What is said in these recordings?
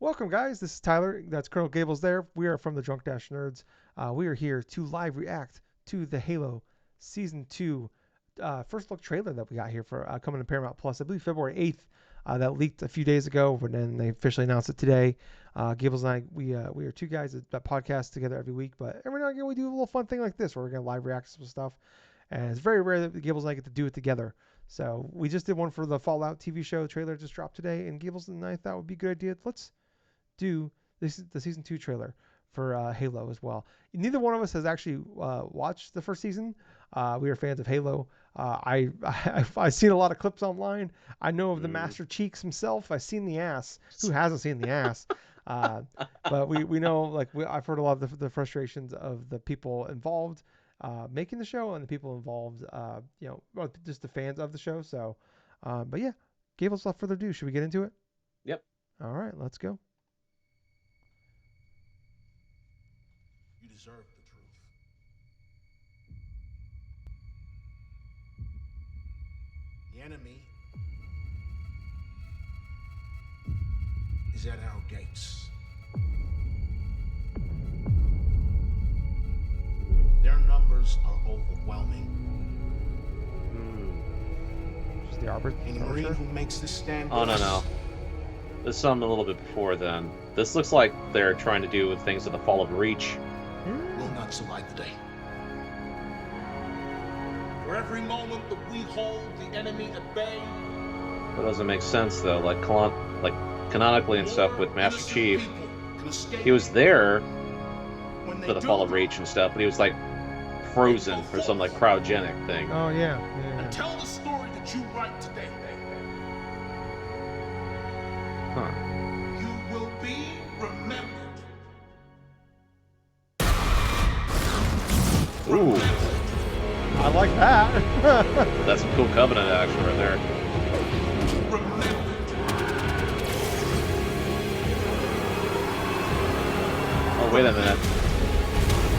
Welcome, guys. This is Tyler. That's Colonel Gables there. We are from the Drunk-Nerds. We are here to live react to the Halo Season 2 first look trailer that we got here for coming to Paramount Plus, I believe February 8th. That leaked a few days ago, but then they officially announced it today. Gables and I, we are two guys that podcast together every week, but every now and again we do a little fun thing like this where we're going to live react to some stuff. And it's very rare that Gables and I get to do it together. So we just did one for the Fallout TV show trailer just dropped today, and Gables and I thought it would be a good idea. Let's do the season 2 trailer for Halo as well. Neither one of us has actually watched the first season. We are fans of Halo. I've seen a lot of clips online. I know of the Master Cheeks himself. I've seen the ass. Who hasn't seen the ass? But we know, like, I've heard a lot of the frustrations of the people involved making the show and the people involved, well, just the fans of the show. So, but yeah, Gables, without further ado, should we get into it? Yep. All right, let's go. You deserve the truth. The enemy is at our gates. Their numbers are overwhelming. Just the arbiter. Any Marine who makes this stand. Oh, no. There's something a little bit before then. This looks like they're trying to do with things of the Fall of Reach. Will not survive the day. For every moment that we hold the enemy at bay. That doesn't make sense though. Like canonically and stuff with Master Chief, he was there for the Fall of Reach and stuff, but he was like frozen for some like cryogenic thing. Oh yeah. And tell the story that you write today. Huh. You will be remembered. Ooh. I like that. That's some cool Covenant action right there. Oh, wait a minute.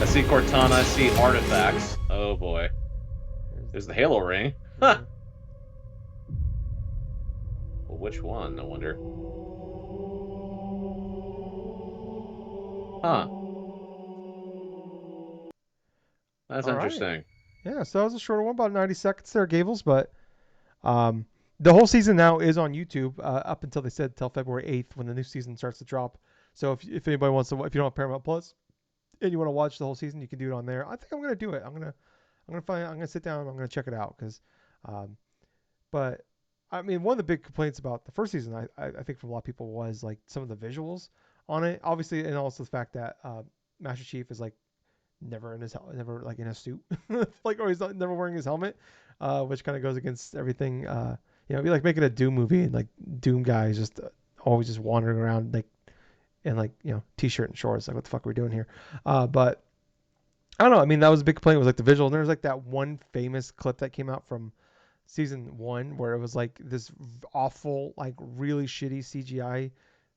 I see Cortana, I see artifacts. Oh boy. There's the Halo ring. Huh. Well, which one, I wonder? Huh. That's interesting. Right. Yeah, so that was a shorter one, about 90 seconds there, Gables, but the whole season now is on YouTube up until they said till February 8th when the new season starts to drop. So if anybody wants to, if you don't have Paramount Plus and you want to watch the whole season, you can do it on there. I think I'm gonna do it. I'm gonna sit down. I'm gonna check it out because, but I mean, one of the big complaints about the first season, I think from a lot of people was like some of the visuals on it, obviously, and also the fact that Master Chief is like never in a suit, like, or he's never wearing his helmet, which kind of goes against everything. It'd be like making a Doom movie and like Doom guy is just always just wandering around like in like t-shirt and shorts. Like, what the fuck are we doing here? But I don't know. I mean, that was a big complaint. It was like the visual. And there was like that one famous clip that came out from season 1 where it was like this awful, like really shitty CGI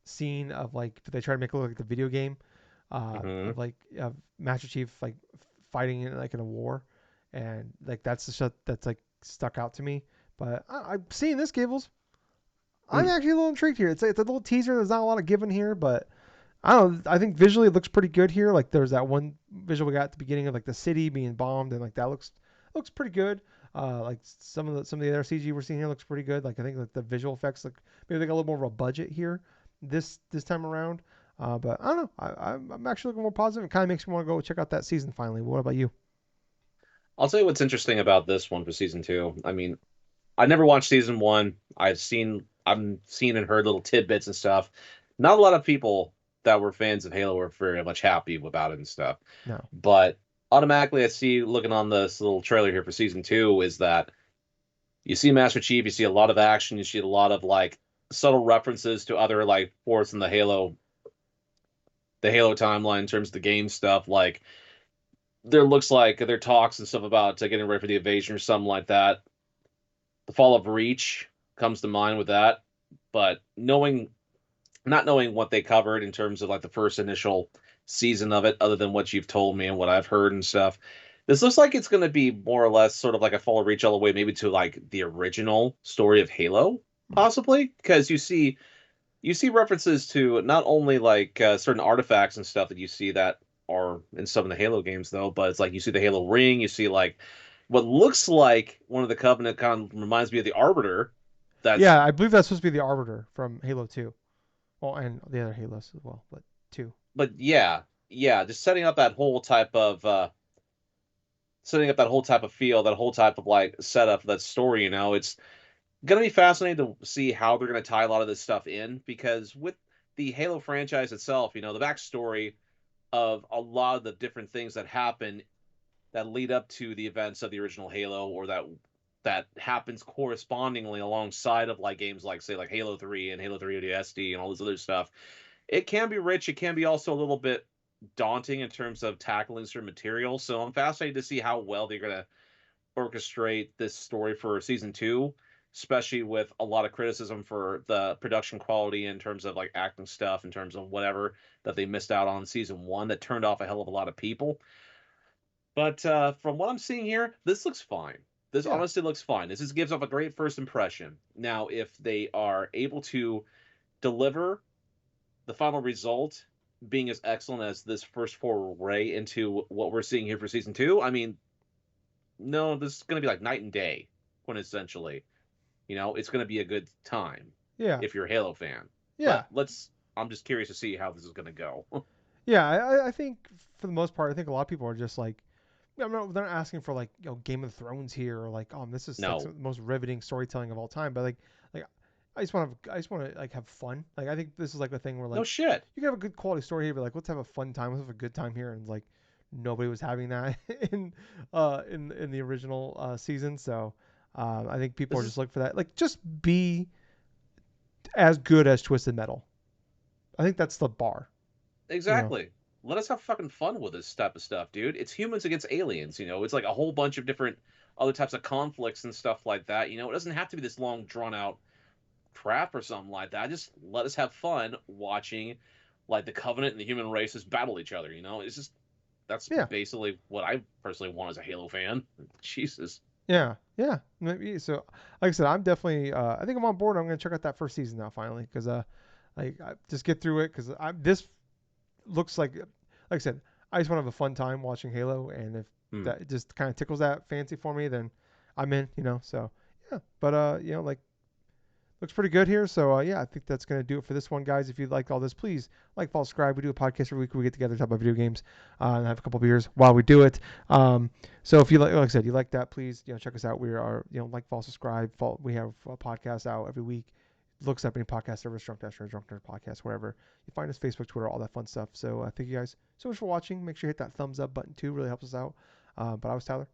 scene of like they tried to make it look like the video game. Of like Master Chief like fighting in like in a war, and like that's the shot that's like stuck out to me. But I'm seeing this, Gables. I'm actually a little intrigued here. It's a little teaser. There's not a lot of given here, but I think visually it looks pretty good here. Like there's that one visual we got at the beginning of like the city being bombed, and like that looks pretty good. Like some of the other CG we're seeing here looks pretty good. Like I think like the visual effects look maybe they got a little more of a budget here this time around. But I don't know. I'm actually looking more positive. It kind of makes me want to go check out that season finally. What about you? I'll tell you what's interesting about this one for season 2. I mean, I never watched season 1. I've seen and heard little tidbits and stuff. Not a lot of people that were fans of Halo were very much happy about it and stuff. No. But automatically I see, looking on this little trailer here for season 2, is that you see Master Chief, you see a lot of action, you see a lot of like subtle references to other like ports in the Halo timeline in terms of the game stuff. Like there looks like there are talks and stuff about getting ready for the invasion or something like that. The Fall of Reach comes to mind with that, but not knowing what they covered in terms of like the first initial season of it, other than what you've told me and what I've heard and stuff, this looks like it's going to be more or less sort of like a Fall of Reach all the way maybe to like the original story of Halo, possibly, because you see You see references to not only like certain artifacts and stuff that you see that are in some of the Halo games, though, but it's like you see the Halo ring, you see like what looks like one of the Covenant kind of reminds me of the Arbiter. That's Yeah, I believe that's supposed to be the Arbiter from Halo 2. Well, and the other Halos as well, but 2. but yeah, just setting up that whole type of feel, that whole type of like setup, that story. It's gonna be fascinating to see how they're gonna tie a lot of this stuff in because with the Halo franchise itself, the backstory of a lot of the different things that happen that lead up to the events of the original Halo, or that happens correspondingly alongside of like games like say like Halo 3 and Halo 3 ODST and all this other stuff. It can be rich. It can be also a little bit daunting in terms of tackling certain material. So I'm fascinated to see how well they're gonna orchestrate this story for season 2, especially with a lot of criticism for the production quality in terms of like acting stuff, in terms of whatever that they missed out on season 1 that turned off a hell of a lot of people. But from what I'm seeing here, this looks fine. This Yeah. honestly looks fine. This gives off a great first impression. Now, if they are able to deliver the final result being as excellent as this first foray into what we're seeing here for season 2, I mean, no, this is going to be like night and day, quintessentially. It's going to be a good time Yeah. if you're a Halo fan. Yeah. But I'm just curious to see how this is going to go. Yeah, I think for the most part, I think a lot of people are just like, they're not asking for like Game of Thrones here or like this is like No, the most riveting storytelling of all time, but like I just want to like have fun. Like I think this is like a thing where no like shit. you can have a good quality story here, but like let's have a fun time, let's have a good time here, and like nobody was having that in the original season, so I think people This are just is looking for that. Like just be as good as Twisted Metal. I think that's the bar, you know. exactly. Let us have fucking fun with this type of stuff, dude. It's humans against aliens. It's like a whole bunch of different other types of conflicts and stuff like that. It doesn't have to be this long, drawn out crap or something like that. Just let us have fun watching like the Covenant and the human races battle each other. It's just that's Yeah. basically what I personally want as a Halo fan. Jesus. Yeah, yeah. Maybe so. Like I said, I'm definitely. I think I'm on board. I'm gonna check out that first season now finally because like I just get through it because I this looks like I said, I just want to have a fun time watching Halo, and if Hmm. that just kind of tickles that fancy for me, then I'm in. So yeah. But like looks pretty good here. So yeah, I think that's gonna do it for this one, guys. If you liked all this, please like, follow, subscribe. We do a podcast every week. We get together, talk about video games, and have a couple beers while we do it. So if you like I said, you like that, please check us out. We are like, follow, subscribe. We have a podcast out every week. Looks up any podcast service, Drunk Nerd Podcast, wherever you find us, Facebook, Twitter, all that fun stuff. So thank you guys so much for watching. Make sure you hit that thumbs up button too. Really helps us out. But I was Tyler.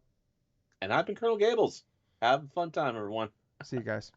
And I've been Colonel Gables. Have a fun time, everyone. See you guys.